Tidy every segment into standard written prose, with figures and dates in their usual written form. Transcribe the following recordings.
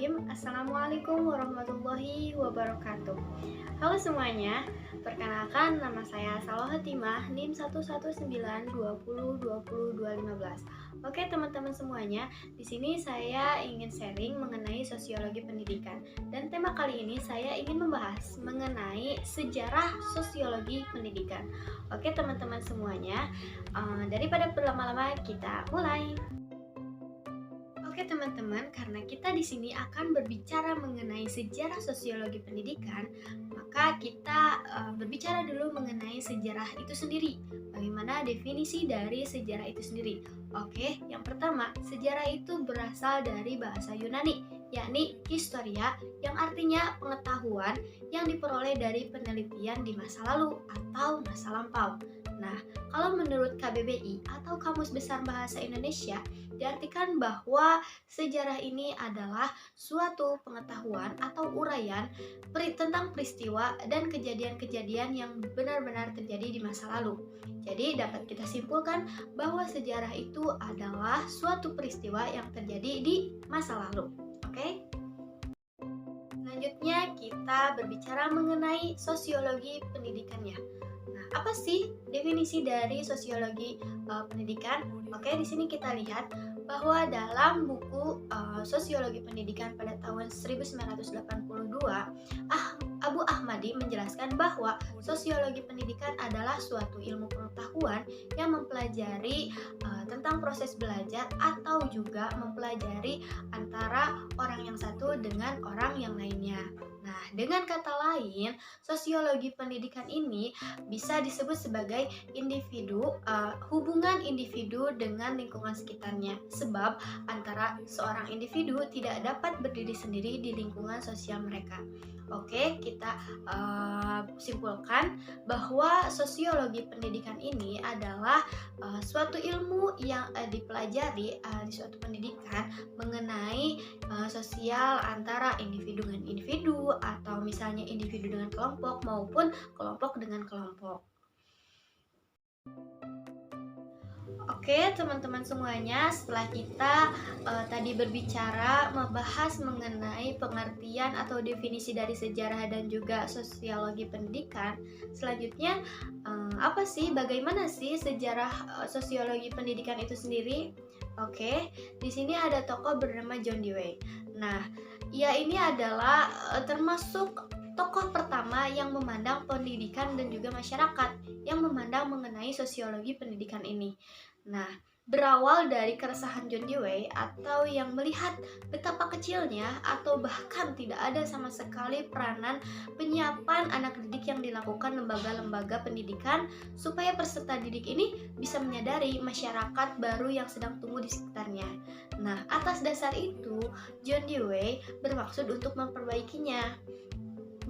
Bismillahirrahmanirrahim. Assalamualaikum warahmatullahi wabarakatuh. Halo semuanya, perkenalkan nama saya Saloha Timah, NIM 11920202515. Oke teman-teman semuanya, di sini saya ingin sharing mengenai sosiologi pendidikan. Dan tema kali ini saya ingin membahas mengenai sejarah sosiologi pendidikan. Oke teman-teman semuanya, daripada berlama-lama kita mulai. Oke teman-teman, karena kita di sini akan berbicara mengenai sejarah sosiologi pendidikan, maka kita berbicara dulu mengenai sejarah itu sendiri. Bagaimana definisi dari sejarah itu sendiri? Oke, yang pertama, sejarah itu berasal dari bahasa Yunani, yakni historia, yang artinya pengetahuan yang diperoleh dari penelitian di masa lalu atau masa lampau. Nah, kalau menurut KBBI atau Kamus Besar Bahasa Indonesia, diartikan bahwa sejarah ini adalah suatu pengetahuan atau uraian tentang peristiwa dan kejadian-kejadian yang benar-benar terjadi di masa lalu. Jadi dapat kita simpulkan bahwa sejarah itu adalah suatu peristiwa yang terjadi di masa lalu. Oke? Selanjutnya kita berbicara mengenai sosiologi pendidikannya. Nah, apa sih definisi dari sosiologi pendidikan? Oke, di sini kita lihat bahwa dalam buku Sosiologi Pendidikan pada tahun 1982, Abu Ahmadi menjelaskan bahwa sosiologi pendidikan adalah suatu ilmu pengetahuan yang mempelajari tentang proses belajar atau juga mempelajari antara orang yang satu dengan orang yang lainnya. Nah, dengan kata lain, sosiologi pendidikan ini bisa disebut sebagai hubungan individu dengan lingkungan sekitarnya. Sebab antara seorang individu tidak dapat berdiri sendiri di lingkungan sosial mereka. Oke, kita simpulkan bahwa sosiologi pendidikan ini adalah suatu ilmu yang dipelajari di suatu pendidikan mengenai sosial antara individu dengan individu atau misalnya individu dengan kelompok maupun kelompok dengan kelompok. Oke teman-teman semuanya, setelah kita tadi berbicara membahas mengenai pengertian atau definisi dari sejarah dan juga sosiologi pendidikan, selanjutnya bagaimana sih sejarah sosiologi pendidikan itu sendiri? Oke, di sini ada tokoh bernama John Dewey. Nah, ia ini adalah termasuk tokoh pertama yang memandang pendidikan dan juga masyarakat yang memandang mengenai sosiologi pendidikan ini. Nah, berawal dari keresahan John Dewey atau yang melihat betapa kecilnya atau bahkan tidak ada sama sekali peranan penyiapan anak didik yang dilakukan lembaga-lembaga pendidikan supaya peserta didik ini bisa menyadari masyarakat baru yang sedang tumbuh di sekitarnya. Nah, atas dasar itu, John Dewey bermaksud untuk memperbaikinya.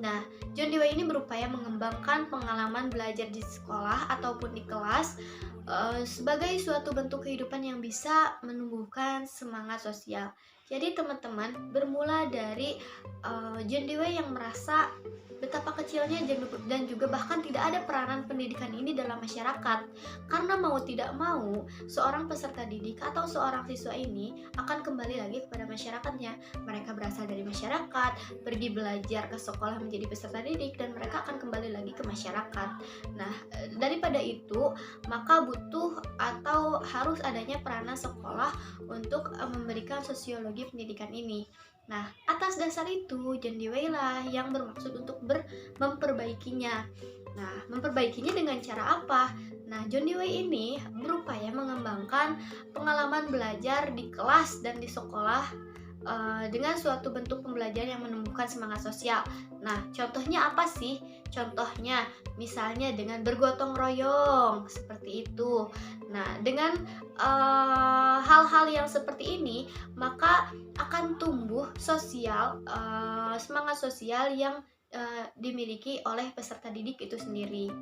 Nah, John Dewey ini berupaya mengembangkan pengalaman belajar di sekolah ataupun di kelas sebagai suatu bentuk kehidupan yang bisa menumbuhkan semangat sosial. Jadi teman-teman, bermula dari John Dewey yang merasa betapa kecilnya dan juga bahkan tidak ada peranan pendidikan ini dalam masyarakat. Karena mau tidak mau, seorang peserta didik atau seorang siswa ini akan kembali lagi kepada masyarakatnya. Mereka berasal dari masyarakat, pergi belajar ke sekolah menjadi peserta didik, dan mereka akan kembali lagi ke masyarakat. Nah, daripada itu, maka butuh atau harus adanya peranan sekolah untuk memberikan sosiologi pendidikan ini. Nah, atas dasar itu, John Dewey lah yang bermaksud untuk memperbaikinya. Nah, memperbaikinya dengan cara apa? Nah, John Dewey ini berupaya mengembangkan pengalaman belajar di kelas dan di sekolah dengan suatu bentuk pembelajaran yang menumbuhkan semangat sosial. Nah, contohnya apa sih? Contohnya, misalnya dengan bergotong royong, seperti itu. Nah, dengan hal-hal yang seperti ini, maka akan tumbuh semangat sosial yang dimiliki oleh peserta didik itu sendiri.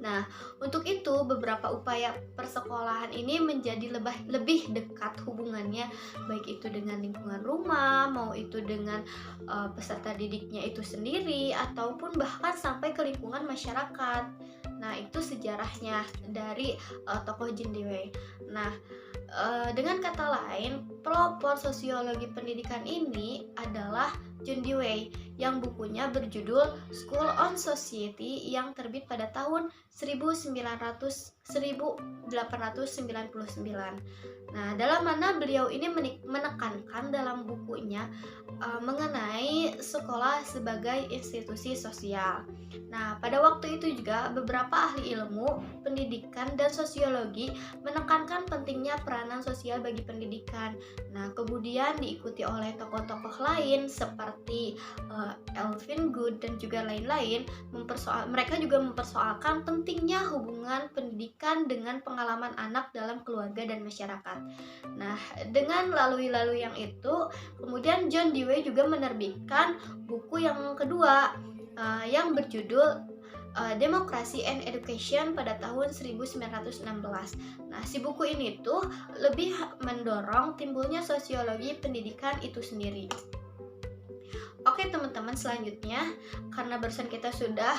Nah, untuk itu beberapa upaya persekolahan ini menjadi lebih dekat hubungannya, baik itu dengan lingkungan rumah, mau itu dengan peserta didiknya itu sendiri, ataupun bahkan sampai ke lingkungan masyarakat. Nah, itu sejarahnya dari tokoh John Dewey. Nah, Dengan kata lain, pelopor sosiologi pendidikan ini adalah John Dewey yang bukunya berjudul School on Society yang terbit pada tahun 1899. Nah, dalam mana beliau ini menekankan dalam bukunya mengenai sekolah sebagai institusi sosial. Nah, pada waktu itu juga beberapa ahli ilmu, pendidikan, dan sosiologi menekankan pentingnya peranan sosial bagi pendidikan. Nah, kemudian diikuti oleh tokoh-tokoh lain seperti Elvin Good dan juga lain-lain. Mereka juga mempersoalkan pentingnya hubungan pendidikan dengan pengalaman anak dalam keluarga dan masyarakat. Nah, dengan lalu yang itu, kemudian John Dewey juga menerbitkan buku yang kedua yang berjudul Democracy and Education pada tahun 1916. Nah, si buku ini tuh lebih mendorong timbulnya sosiologi pendidikan itu sendiri. Oke teman-teman, selanjutnya karena barusan kita sudah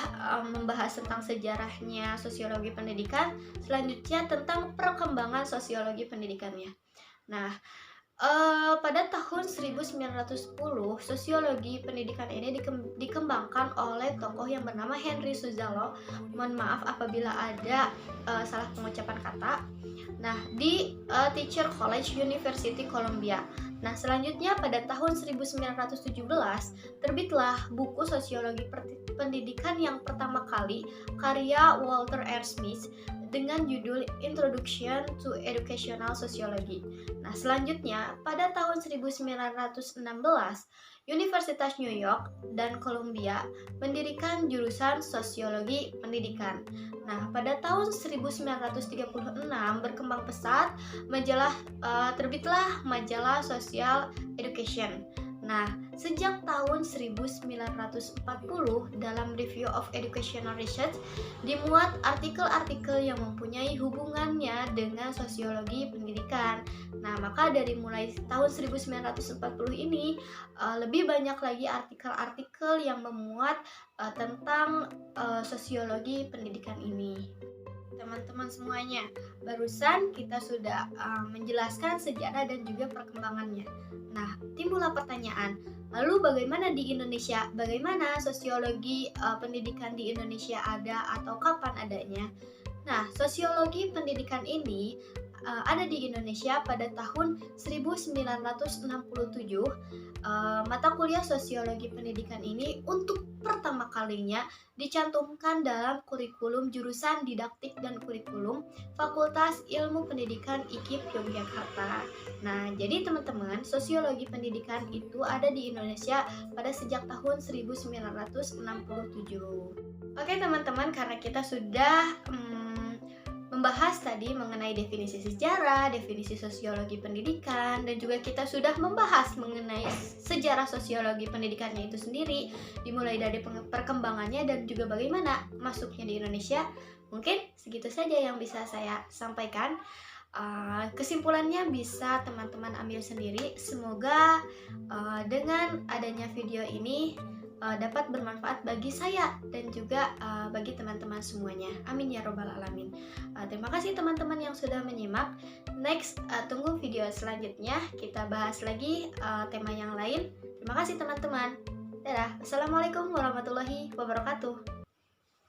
membahas tentang sejarahnya sosiologi pendidikan, selanjutnya tentang perkembangan sosiologi pendidikannya. Nah, pada tahun 1910, sosiologi pendidikan ini dikembangkan oleh tokoh yang bernama Henry Suzzalo. Mohon maaf apabila ada salah pengucapan kata. Nah, di Teacher College, University Columbia. Nah, selanjutnya pada tahun 1917 terbitlah buku sosiologi pendidikan yang pertama kali karya Walter R. Smith dengan judul Introduction to Educational Sociology. Nah, selanjutnya pada tahun 1916 Universitas New York dan Columbia mendirikan jurusan Sosiologi Pendidikan. Nah, pada tahun 1936 berkembang pesat terbitlah majalah Social Education. Nah, sejak tahun 1940 dalam Review of Educational Research dimuat artikel-artikel yang mempunyai hubungannya dengan sosiologi pendidikan. Nah, maka dari mulai tahun 1940 ini lebih banyak lagi artikel-artikel yang memuat tentang sosiologi pendidikan ini. Teman-teman semuanya, barusan kita sudah menjelaskan sejarah dan juga perkembangannya. Nah, timbullah pertanyaan, lalu bagaimana di Indonesia? Bagaimana sosiologi pendidikan di Indonesia ada atau kapan adanya? Nah, sosiologi pendidikan ini ada di Indonesia pada tahun 1967. Mata kuliah sosiologi pendidikan ini untuk pertama kalinya dicantumkan dalam kurikulum jurusan didaktik dan kurikulum Fakultas Ilmu Pendidikan IKIP Yogyakarta. Nah, jadi teman-teman, sosiologi pendidikan itu ada di Indonesia pada sejak tahun 1967. Oke teman-teman, karena kita sudah membahas tadi mengenai definisi sejarah, definisi sosiologi pendidikan, dan juga kita sudah membahas mengenai sejarah sosiologi pendidikannya itu sendiri, dimulai dari perkembangannya dan juga bagaimana masuknya di Indonesia. Mungkin segitu saja yang bisa saya sampaikan. Kesimpulannya bisa teman-teman ambil sendiri. Semoga dengan adanya video ini dapat bermanfaat bagi saya dan juga bagi teman-teman semuanya. Amin ya robbal alamin. Terima kasih teman-teman yang sudah menyimak. Next, tunggu video selanjutnya. Kita bahas lagi tema yang lain. Terima kasih teman-teman. Dadah. Assalamualaikum warahmatullahi wabarakatuh.